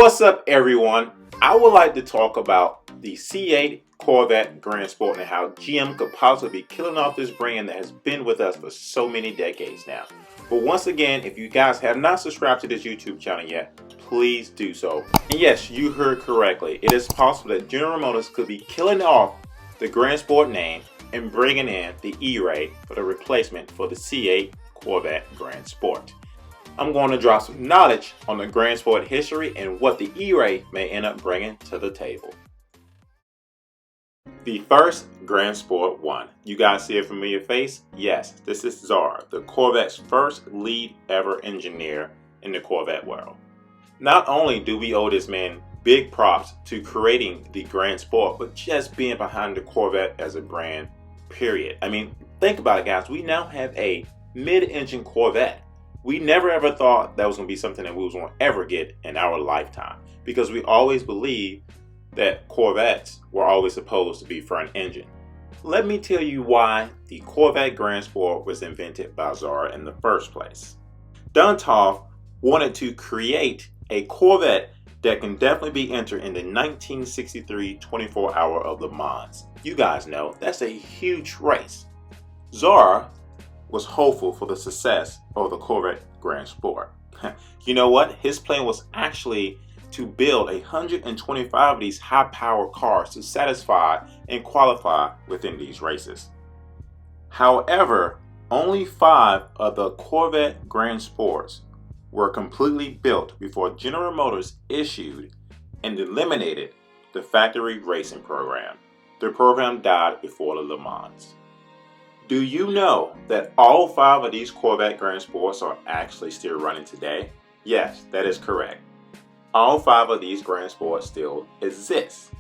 What's up, everyone? I would like to talk about the C8 Corvette GRANDSPORT and how GM could possibly be killing off this brand that has been with us for so many decades now. But once again, if you guys have not subscribed to this YouTube channel yet, please do so. And yes, you heard correctly. It is possible that General Motors could be killing off the GRANDSPORT name and bringing in the E-Ray for the replacement for the C8 Corvette GRANDSPORT. I'm going to drop some knowledge on the GRANDSPORT history and what the E-Ray may end up bringing to the table. The first GRANDSPORT 1. You guys see a familiar face? Yes, this is Czar, the Corvette's first lead ever engineer in the Corvette world. Not only do we owe this man big props to creating the GRANDSPORT, but just being behind the Corvette as a brand, period. I mean, think about it, guys. We now have a mid-engine Corvette. We never ever thought that was going to be something that we was going to ever get in our lifetime, because we always believed that Corvettes were always supposed to be front engine. Let me tell you why the Corvette GRANDSPORT was invented by Czar in the first place. Duntov wanted to create a Corvette that can definitely be entered in the 1963 24 Hour of Le Mans. You guys know that's a huge race. Czar was hopeful for the success of the Corvette GRANDSPORT. You know what? His plan was actually to build 125 of these high-powered cars to satisfy and qualify within these races. However, only 5 of the Corvette GRANDSPORTs were completely built before General Motors issued and eliminated the factory racing program. The program died before the Le Mans. Do you know that all 5 of these Corvette GRANDSPORTs are actually still running today? Yes, that is correct. All 5 of these GRANDSPORTs still exist.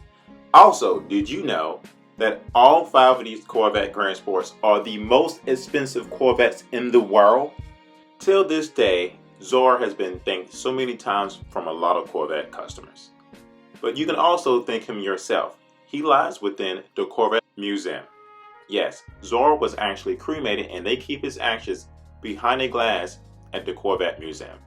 Also, did you know that all 5 of these Corvette GRANDSPORTs are the most expensive Corvettes in the world? Till this day, Czar has been thanked so many times from a lot of Corvette customers. But you can also thank him yourself. He lies within the Corvette Museum. Yes, Czar was actually cremated and they keep his ashes behind a glass at the Corvette Museum.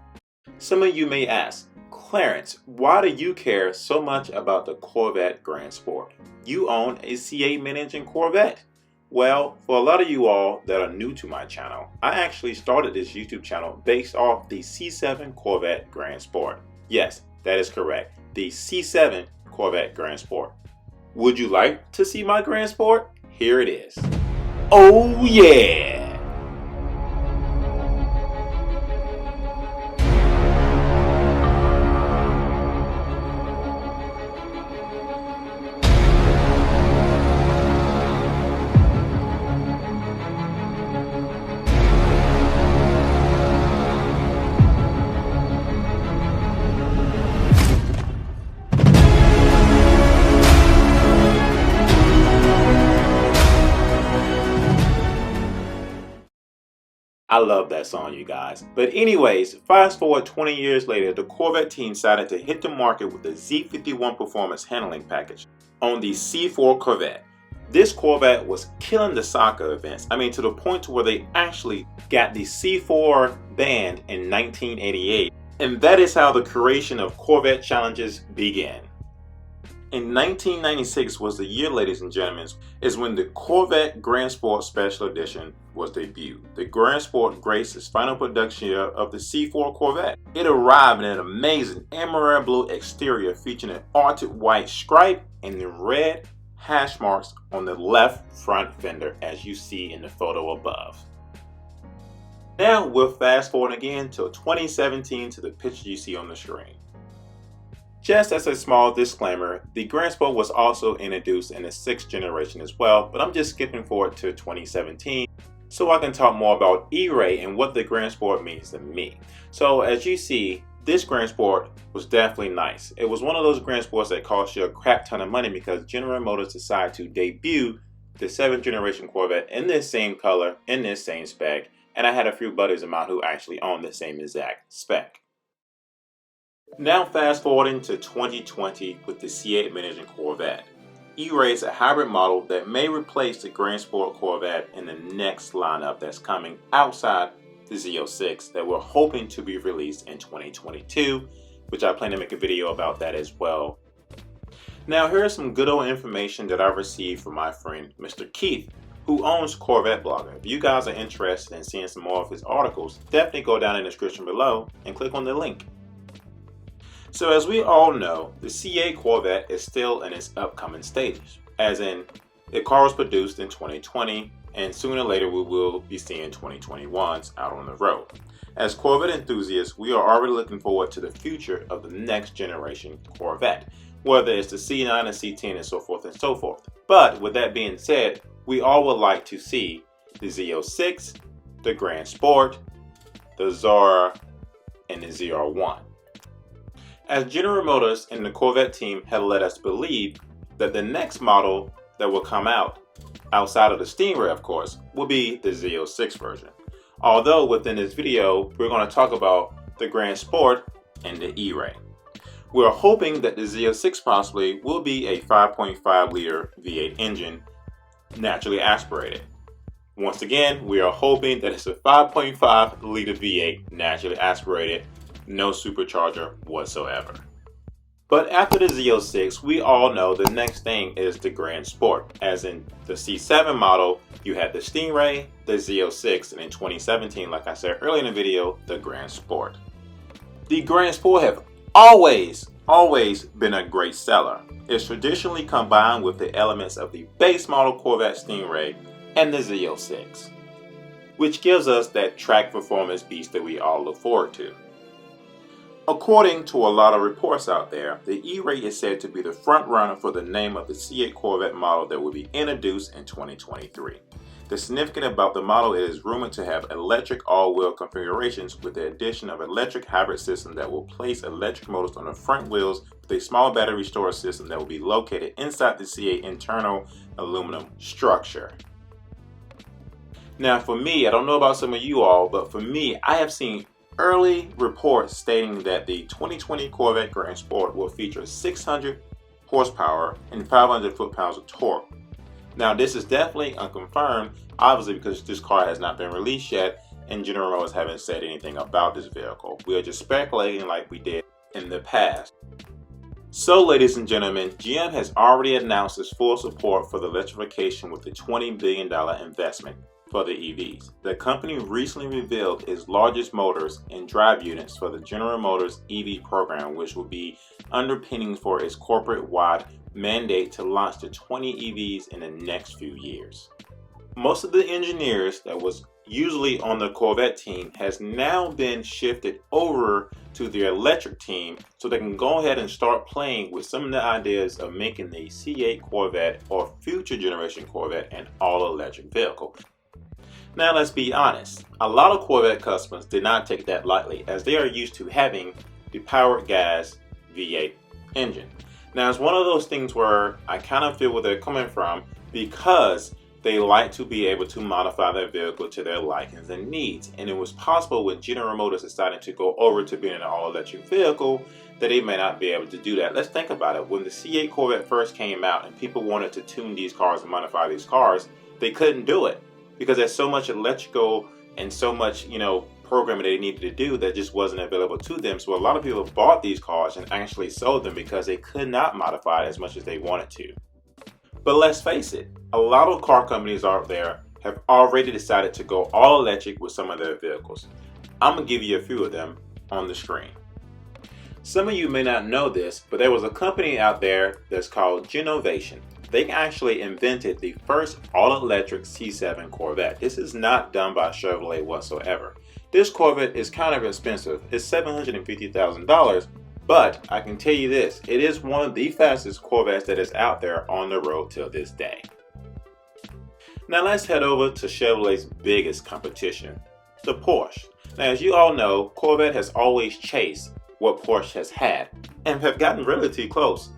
Some of you may ask, Clarence, why do you care so much about the Corvette GRANDSPORT? You own a C8 Mid Engine Corvette. Well, for a lot of you all that are new to my channel, I actually started this YouTube channel based off the C7 Corvette GRANDSPORT. Yes, that is correct. The C7 Corvette GRANDSPORT. Would you like to see my GRANDSPORT? Here it is. Oh yeah! I love that song, you guys. But anyways, fast forward 20 years later, the Corvette team decided to hit the market with the Z51 performance handling package on the C4 Corvette. This Corvette was killing the soccer events. I mean, to the point to where they actually got the C4 banned in 1988. And that is how the creation of Corvette challenges began. In 1996 was the year, ladies and gentlemen, is when the Corvette GRANDSPORT Special Edition was debuted. The GRANDSPORT graced its final production year of the C4 Corvette. It arrived in an amazing emerald blue exterior featuring an Arctic white stripe and the red hash marks on the left front fender, as you see in the photo above. Now we'll fast forward again to 2017 to the picture you see on the screen. Just as a small disclaimer, the GRANDSPORT was also introduced in the 6th generation as well, but I'm just skipping forward to 2017 so I can talk more about E-Ray and what the GRANDSPORT means to me. So as you see, this GRANDSPORT was definitely nice. It was one of those GRANDSPORTs that cost you a crap ton of money because General Motors decided to debut the 7th generation Corvette in this same color, in this same spec, and I had a few buddies of mine who actually owned the same exact spec. Now fast forwarding to 2020 with the C8 Mid Engine Corvette. E-Ray is a hybrid model that may replace the GRANDSPORT Corvette in the next lineup that's coming outside the Z06 that we're hoping to be released in 2022. which I plan to make a video about that as well. Now here's some good old information that I received from my friend Mr. Keith, who owns Corvette Blogger. If you guys are interested in seeing some more of his articles, definitely go down in the description below and click on the link. So as we all know, the C8 Corvette is still in its upcoming stages, as in the car was produced in 2020 and sooner or later we will be seeing 2021s out on the road. As Corvette enthusiasts, we are already looking forward to the future of the next generation Corvette, whether it's the C9 and C10 and so forth and so forth. But with that being said, we all would like to see the Z06, the Grand Sport, the Zara, and the ZR1. As General Motors and the Corvette team have let us believe that the next model that will come out, outside of the Stingray of course, will be the Z06 version. Although within this video, we're going to talk about the Grand Sport and the E-Ray. We're hoping that the Z06 possibly will be a 5.5 liter V8 engine, naturally aspirated. Once again, we are hoping that it's a 5.5 liter V8 naturally aspirated, no supercharger whatsoever. But after the Z06, we all know the next thing is the Grand Sport. As in the C7 model, you had the Stingray, the Z06, and in 2017, like I said earlier in the video, the Grand Sport. The Grand Sport have always been a great seller. It's traditionally combined with the elements of the base model Corvette Stingray and the Z06, which gives us that track performance beast that we all look forward to. According to a lot of reports out there, the E-Ray is said to be the front runner for the name of the C8 Corvette model that will be introduced in 2023. The significant about the model is rumored to have electric all-wheel configurations with the addition of electric hybrid system that will place electric motors on the front wheels with a small battery storage system that will be located inside the C8 internal aluminum structure. Now for me, I don't know about some of you all, but for me, I have seen early reports stating that the 2020 Corvette Grand Sport will feature 600 horsepower and 500 foot-pounds of torque. Now this is definitely unconfirmed, obviously because this car has not been released yet and General Motors haven't said anything about this vehicle. We are just speculating like we did in the past. So ladies and gentlemen, GM has already announced its full support for the electrification with a $20 billion investment for the EVs. The company recently revealed its largest motors and drive units for the General Motors EV program, which will be underpinning for its corporate-wide mandate to launch the 20 EVs in the next few years. Most of the engineers that was usually on the Corvette team has now been shifted over to the electric team so they can go ahead and start playing with some of the ideas of making the C8 Corvette or future generation Corvette an all-electric vehicle. Now let's be honest, a lot of Corvette customers did not take that lightly as they are used to having the powered gas V8 engine. Now it's one of those things where I kind of feel where they're coming from because they like to be able to modify their vehicle to their likings and needs. And it was possible when General Motors decided to go over to being an all-electric vehicle that they may not be able to do that. Let's think about it. When the C8 Corvette first came out and people wanted to tune these cars and modify these cars, they couldn't do it because there's so much electrical and so much, programming they needed to do that just wasn't available to them. So a lot of people bought these cars and actually sold them because they could not modify it as much as they wanted to. But let's face it, a lot of car companies out there have already decided to go all electric with some of their vehicles. I'm going to give you a few of them on the screen. Some of you may not know this, but there was a company out there that's called Genovation. They actually invented the first all-electric C7 Corvette. This is not done by Chevrolet whatsoever. This Corvette is kind of expensive. It's $750,000, but I can tell you this, it is one of the fastest Corvettes that is out there on the road till this day. Now let's head over to Chevrolet's biggest competition, the Porsche. Now as you all know, Corvette has always chased what Porsche has had and have gotten relatively close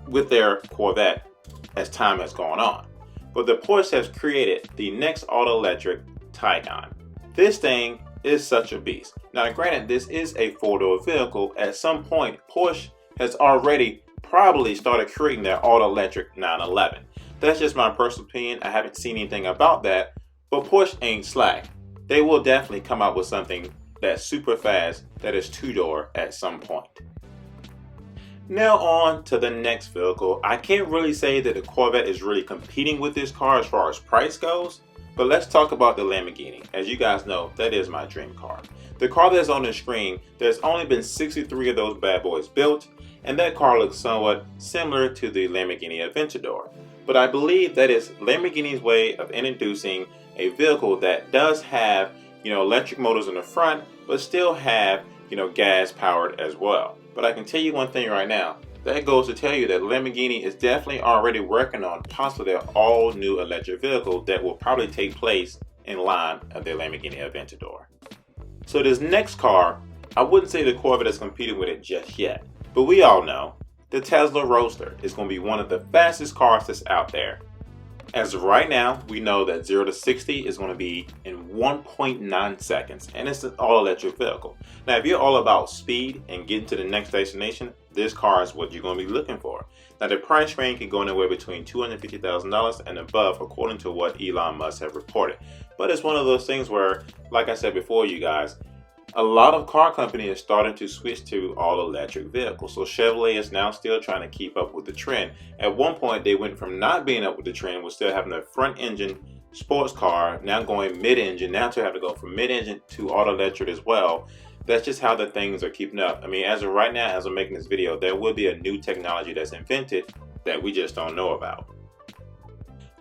with their Corvette as time has gone on. But the Porsche has created the next all-electric Taycan. This thing is such a beast. Now granted, this is a four-door vehicle. At some point, Porsche has already probably started creating their all-electric 911. That's just my personal opinion. I haven't seen anything about that, but Porsche ain't slack. They will definitely come out with something that's super fast that is two-door at some point. Now on to the next vehicle. I can't really say that the Corvette is really competing with this car as far as price goes, but let's talk about the Lamborghini. As you guys know, that is my dream car. The car that's on the screen, there's only been 63 of those bad boys built, and that car looks somewhat similar to the Lamborghini Aventador. But I believe that is Lamborghini's way of introducing a vehicle that does have, electric motors in the front, but still have, gas powered as well. But I can tell you one thing right now. That goes to tell you that Lamborghini is definitely already working on possibly their all new electric vehicle that will probably take place in line of their Lamborghini Aventador. So this next car, I wouldn't say the Corvette is competing with it just yet, but we all know the Tesla Roadster is going to be one of the fastest cars that's out there. As of right now, we know that 0 to 60 is going to be in 1.9 seconds, and it's an all-electric vehicle. Now, if you're all about speed and getting to the next destination, this car is what you're going to be looking for. Now, the price range can go anywhere between $250,000 and above, according to what Elon Musk have reported. But it's one of those things where, like I said before, you guys, a lot of car companies are starting to switch to all-electric vehicles. So Chevrolet is now still trying to keep up with the trend. At one point, they went from not being up with the trend, with still having a front-engine sports car, now going mid-engine, now to have to go from mid-engine to all-electric as well. That's just how the things are keeping up. I mean, as of right now, as I'm making this video, there will be a new technology that's invented that we just don't know about.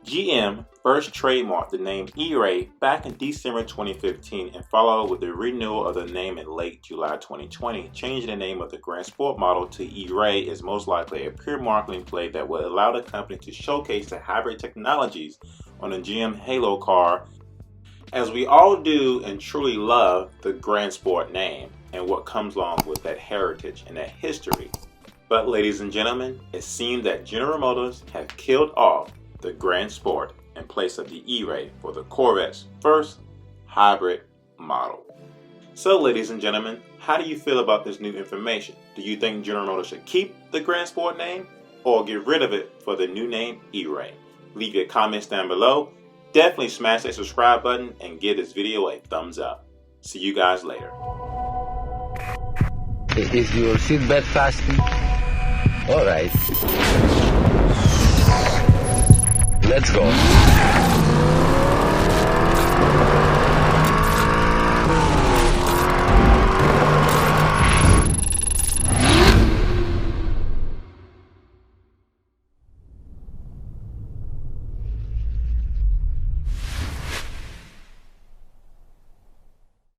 GM first trademarked the name E-Ray back in December 2015 and followed with the renewal of the name in late July 2020. Changing the name of the Grand Sport model to E-Ray is most likely a pure marketing play that will allow the company to showcase the hybrid technologies on the GM Halo car, as we all do and truly love the Grand Sport name and what comes along with that heritage and that history. But ladies and gentlemen, it seems that General Motors have killed off the Grand Sport in place of the E-Ray for the Corvette's first hybrid model. So ladies and gentlemen, how do you feel about this new information? Do you think General Motors should keep the Grand Sport name or get rid of it for the new name E-Ray? Leave your comments down below. Definitely smash that subscribe button and give this video a thumbs up. See you guys later. Is your seatbelt fastened? All right. Let's go.